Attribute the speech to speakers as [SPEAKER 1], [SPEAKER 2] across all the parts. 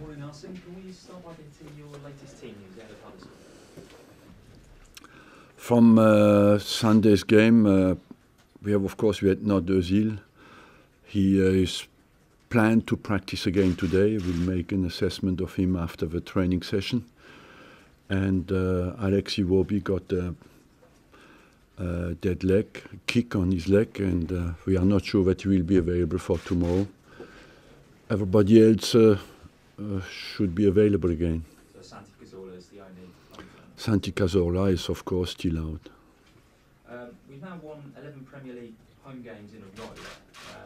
[SPEAKER 1] Morning, Arsene. Can we start by getting your latest team news out of Huddersfield?
[SPEAKER 2] From Sunday's game, we had not Özil. He is planned to practice again today. We'll make an assessment of him after the training session. And Alex Iwobi got a dead leg, kick on his leg, and we are not sure that he will be available for tomorrow. Everybody else should be available again.
[SPEAKER 1] So Santi Cazorla is the only.
[SPEAKER 2] Santi Cazorla is of course still out.
[SPEAKER 1] We've now won 11 Premier League home games in a row.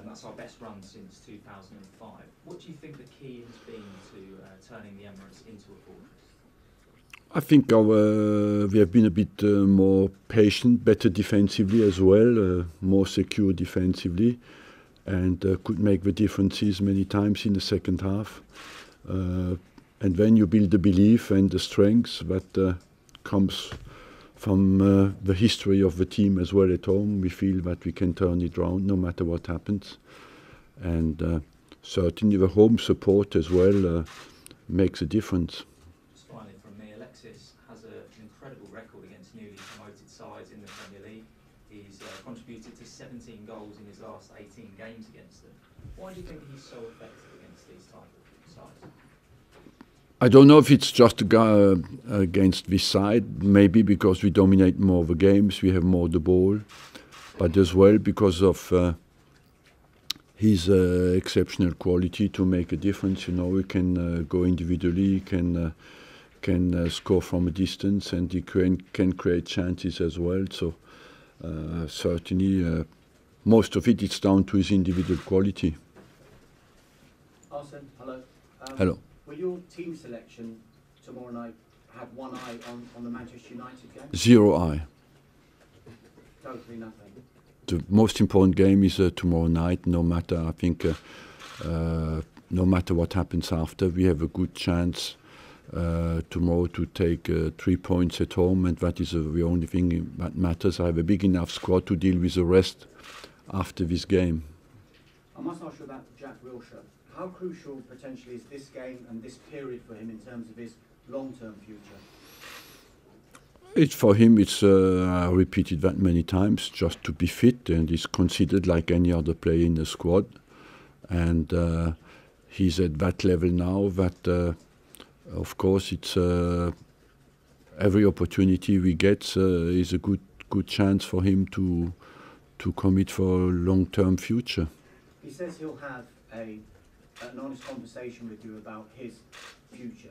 [SPEAKER 1] That's our best run since 2005. What do you think the key has been to turning the Emirates into a fortress?
[SPEAKER 2] I think we have been a bit more patient, better defensively as well, more secure defensively, and could make the differences many times in the second half. And when you build the belief and the strength that comes from the history of the team as well at home, we feel that we can turn it around no matter what happens. And certainly the home support as well makes a difference.
[SPEAKER 1] Just finally from me, Alexis has an incredible record against newly promoted sides in the Premier League. He's contributed to 17 goals in his last 18 games against them. Why do you think he's so effective against these type of sides?
[SPEAKER 2] I don't know if it's just against this side, maybe because we dominate more of the games, we have more the ball, but as well because of his exceptional quality to make a difference. You know, he can go individually, can score from a distance, and he can create chances as well. So certainly most of it is down to his individual quality.
[SPEAKER 3] Arsene, hello.
[SPEAKER 2] Hello.
[SPEAKER 3] Will your team selection tomorrow night have one eye on the Manchester United game?
[SPEAKER 2] Zero eye.
[SPEAKER 3] Totally nothing.
[SPEAKER 2] The most important game is tomorrow night. No matter, I think, no matter what happens after, we have a good chance tomorrow to take 3 points at home, and that is the only thing that matters. I have a big enough squad to deal with the rest after this game.
[SPEAKER 3] I must ask you about Jack Wilshere. How crucial potentially is this game and this period for him in terms of his long-term future?
[SPEAKER 2] It's for him, I repeated that many times, just to be fit, and he's considered like any other player in the squad. And he's at that level now that, of course, it's every opportunity we get is a good chance for him to commit for a long-term future.
[SPEAKER 3] He says he'll have an honest conversation with you about his future.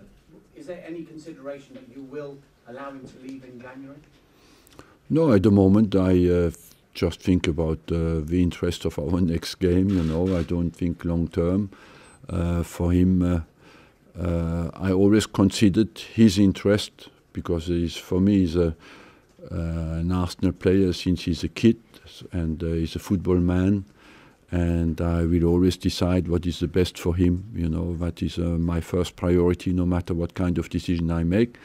[SPEAKER 3] Is there any consideration that you will allow him to leave in January?
[SPEAKER 2] No, at the moment I just think about the interest of our next game. You know, I don't think long term. For him, I always considered his interest because for me he's an Arsenal player since he's a kid, and he's a football man. And I will always decide what is the best for him. You know, that is my first priority, no matter what kind of decision I make.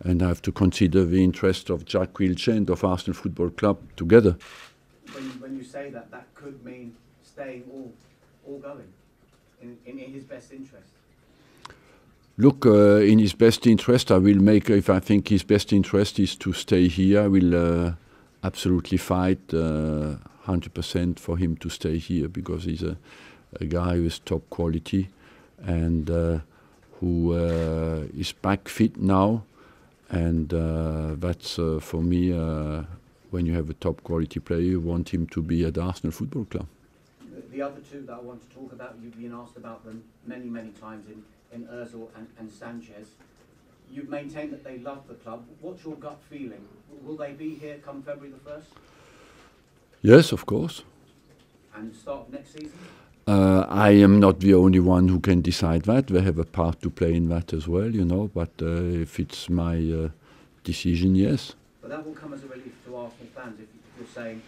[SPEAKER 2] And I have to consider the interest of Jack Wilshere and of Arsenal Football Club together.
[SPEAKER 3] When you say that, that could mean staying or going in his best interest.
[SPEAKER 2] Look, in his best interest, I will make. If I think his best interest is to stay here, I will absolutely fight 100% for him to stay here, because he's a guy with top quality and who is back fit now, and that's for me, when you have a top quality player, you want him to be at Arsenal Football Club.
[SPEAKER 3] The other two that I want to talk about, you've been asked about them many times in Özil and Sanchez. You've maintained that they love the club. What's your gut feeling? Will they be here come February the 1st?
[SPEAKER 2] Yes, of course.
[SPEAKER 3] And start of next season?
[SPEAKER 2] I am not the only one who can decide that. They have a part to play in that as well, you know, but if it's my decision, yes.
[SPEAKER 3] But that will come as a relief to Arsenal fans if you're saying...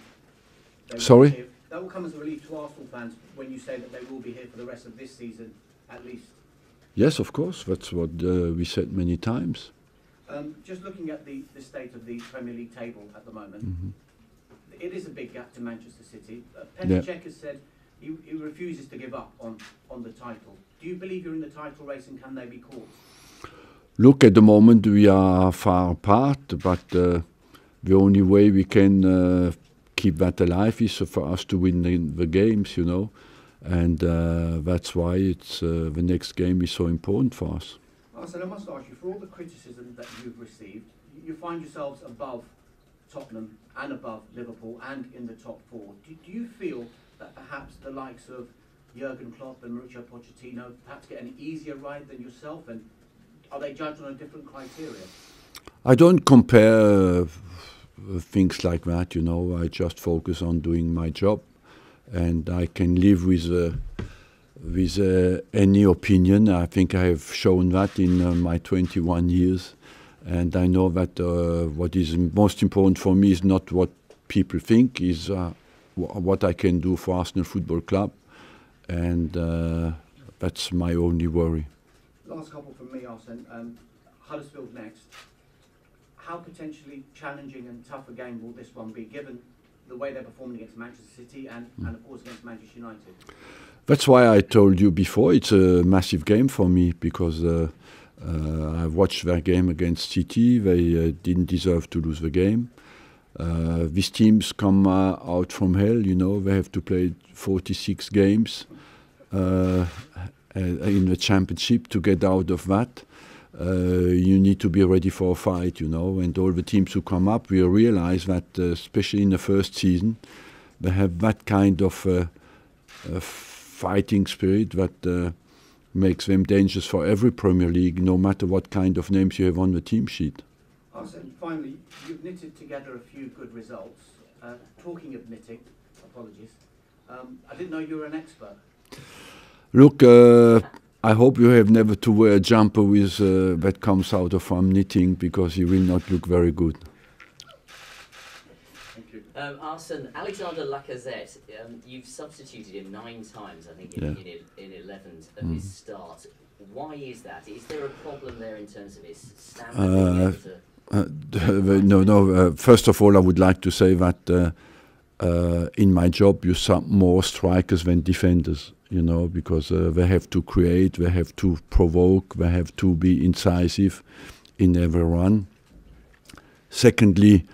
[SPEAKER 2] Sorry?
[SPEAKER 3] That will come as a relief to Arsenal fans when you say that they will be here for the rest of this season, at least.
[SPEAKER 2] Yes, of course. That's what we said many times.
[SPEAKER 3] Just looking at the state of the Premier League table at the moment, it is a big gap to Manchester City. Petr Cech has said he refuses to give up on the title. Do you believe you're in the title race, and can they be caught?
[SPEAKER 2] Look, at the moment we are far apart, but the only way we can keep that alive is for us to win the games, you know, and that's why it's the next game is so important for us.
[SPEAKER 3] Arsene, I must ask you, for all the criticism that you've received, you find yourselves above Tottenham and above Liverpool and in the top four. Do you feel that perhaps the likes of Jurgen Klopp and Mauricio Pochettino perhaps get an easier ride than yourself, and are they judged on a different criteria?
[SPEAKER 2] I don't compare things like that, you know. I just focus on doing my job, and I can live with any opinion. I think I have shown that in my 21 years, and I know that what is most important for me is not what people think, is what I can do for Arsenal Football Club, and that's my only worry.
[SPEAKER 3] Last couple from me, Arsene. Huddersfield next. How potentially challenging and tough a game will this one be, given the way they're performing against Manchester City and of course against Manchester United?
[SPEAKER 2] That's why I told you before, it's a massive game for me, because I watched their game against City. They didn't deserve to lose the game. These teams come out from hell, you know. They have to play 46 games in the championship to get out of that. You need to be ready for a fight, you know, and all the teams who come up, we realize that, especially in the first season, they have that kind of fighting spirit that makes them dangerous for every Premier League, no matter what kind of names you have on the team sheet.
[SPEAKER 3] Arsene, finally, you've knitted together a few good results. Talking of knitting, apologies, I didn't know you were an expert.
[SPEAKER 2] Look, I hope you have never to wear a jumper with that comes out of knitting, because you will not look very good.
[SPEAKER 3] Thank you.
[SPEAKER 4] Arsene, Alexander Lacazette, you've substituted him 9 times, I think, in 11 of his start. Why is that? Is there a problem there in terms of his stamina?
[SPEAKER 2] No. First of all, I would like to say that in my job, you sub more strikers than defenders, you know, because they have to create, they have to provoke, they have to be incisive in every run. Secondly,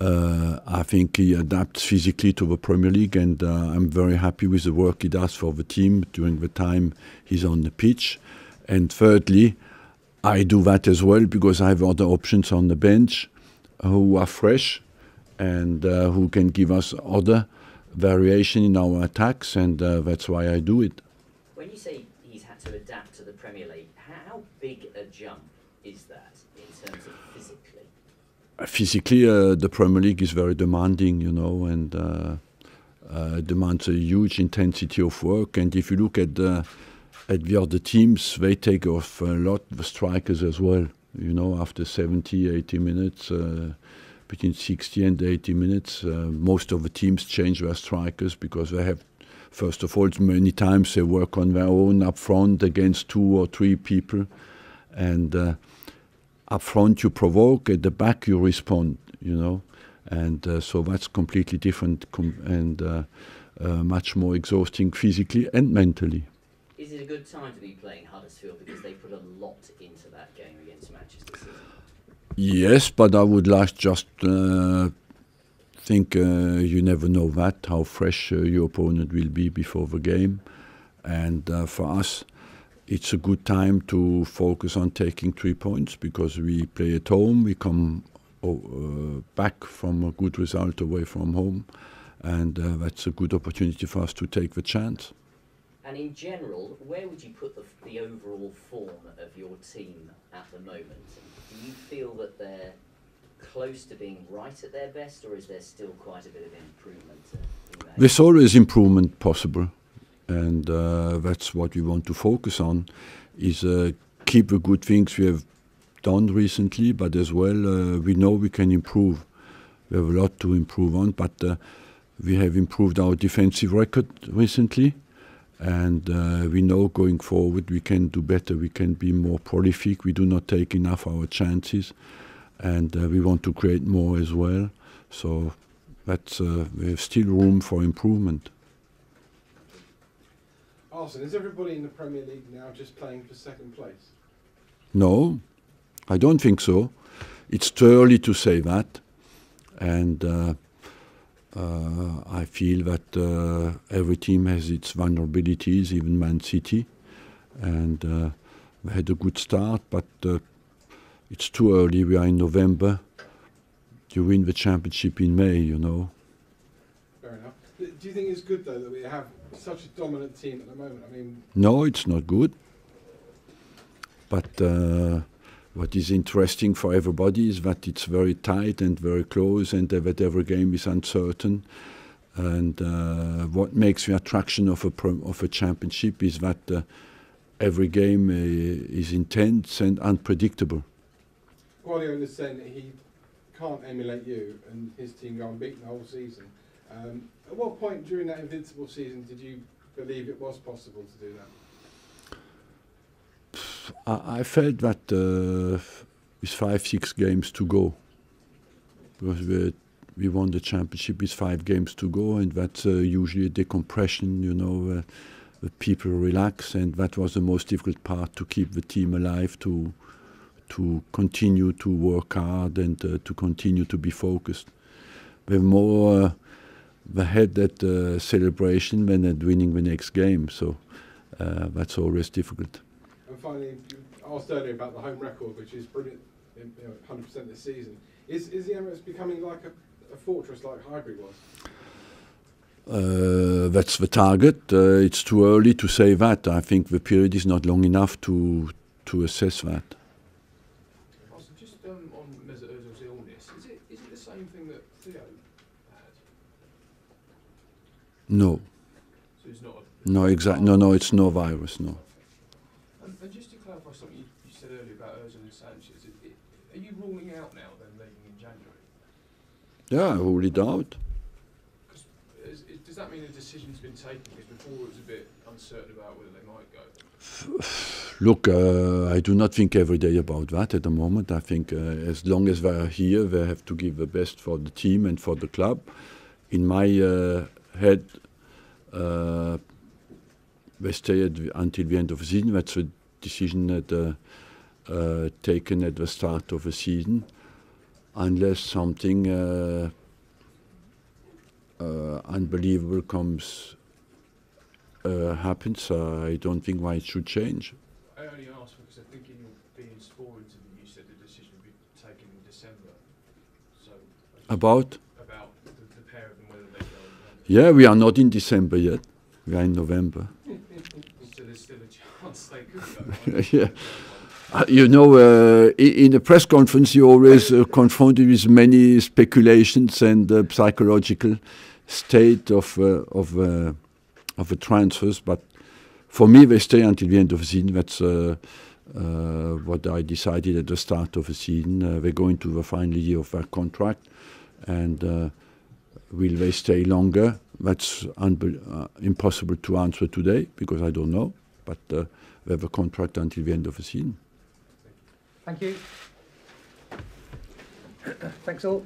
[SPEAKER 2] I think he adapts physically to the Premier League, and I'm very happy with the work he does for the team during the time he's on the pitch. And thirdly, I do that as well because I have other options on the bench who are fresh and who can give us other variation in our attacks, and that's why I do it.
[SPEAKER 4] When you say he's had to adapt to the Premier League, how big a jump is that in terms of physically?
[SPEAKER 2] Physically, the Premier League is very demanding, you know, and demands a huge intensity of work. And if you look at the other teams, they take off a lot, the strikers as well. You know, after 70, 80 minutes, between 60 and 80 minutes, most of the teams change their strikers because they have, first of all, many times they work on their own up front against 2 or 3 people. And up front you provoke, at the back you respond, you know. And so that's completely different and much more exhausting physically and mentally.
[SPEAKER 4] Is it a good time to be playing Huddersfield because they put a lot into that game against Manchester City?
[SPEAKER 2] Yes, but I would like just think you never know that, how fresh your opponent will be before the game. And for us, it's a good time to focus on taking 3 points because we play at home, we come back from a good result away from home, and that's a good opportunity for us to take the chance.
[SPEAKER 4] And in general, where would you put the overall form of your team at the moment? Do you feel that they're close to being right at their best, or is there still quite a bit of improvement in that?
[SPEAKER 2] There's always improvement possible, and that's what we want to focus on, is keep the good things we have done recently, but as well we know we can improve. We have a lot to improve on, but we have improved our defensive record recently. And we know going forward we can do better, we can be more prolific, we do not take enough our chances, and we want to create more as well. So that's, we have still room for improvement.
[SPEAKER 5] Arsene, is everybody in the Premier League now just playing for second place?
[SPEAKER 2] No, I don't think so. It's too early to say that, and I feel that every team has its vulnerabilities, even Man City, and we had a good start, but it's too early. We are in November. You win the championship in May, you know.
[SPEAKER 5] Fair enough. Do you think it's good, though, that we have such a dominant team at the moment? I mean,
[SPEAKER 2] no, it's not good. But what is interesting for everybody is that it's very tight and very close, and that every game is uncertain. And what makes the attraction of a championship is that every game is intense and unpredictable.
[SPEAKER 5] Guardiola's saying that he can't emulate you and his team go unbeaten the whole season. At what point during that invincible season did you believe it was possible to do that?
[SPEAKER 2] I felt that with 5-6 games to go, because we won the championship with 5 games to go, and that's usually a decompression, you know, the people relax, and that was the most difficult part, to keep the team alive, to continue to work hard and to continue to be focused. We're more the head at the celebration than at winning the next game, so that's always difficult.
[SPEAKER 5] And finally, you asked earlier about the home record, which is brilliant, 100% this season. Is the Emirates becoming like a fortress like Highbury was?
[SPEAKER 2] That's the target. It's too early to say that. I think the period is not long enough to assess that.
[SPEAKER 5] Also, just on Mesut Ozil's illness, is it the same thing that Theo had?
[SPEAKER 2] No.
[SPEAKER 5] So it's not.
[SPEAKER 2] No, exactly. No, it's no virus. No.
[SPEAKER 5] And just to clarify something you said earlier about Ozil and Sanchez, are you ruling out now then leaving in January?
[SPEAKER 2] Yeah, I rule it out.
[SPEAKER 5] Does that mean a decision's been taken? Because before it was a bit uncertain about whether they might go.
[SPEAKER 2] Look, I do not think every day about that at the moment. I think as long as they are here, they have to give the best for the team and for the club. In my head, they stay until the end of the season. That's a decision that taken at the start of the season, unless something unbelievable happens. I don't think why it should change.
[SPEAKER 5] I only asked because I think in your being Sport interview you said the decision would be taken in December. So
[SPEAKER 2] About
[SPEAKER 5] the pair of them, whether they go.
[SPEAKER 2] Yeah, we are not in December yet. We are in November.
[SPEAKER 5] So there's still a chance they could go.
[SPEAKER 2] Yeah. You know, in a press conference, you always confronted with many speculations and psychological state of the transfers. But for me, they stay until the end of the season. That's what I decided at the start of the season. They go into the final year of their contract, and will they stay longer? That's impossible to answer today because I don't know. But they have a contract until the end of the season.
[SPEAKER 3] Thank you. Thanks all.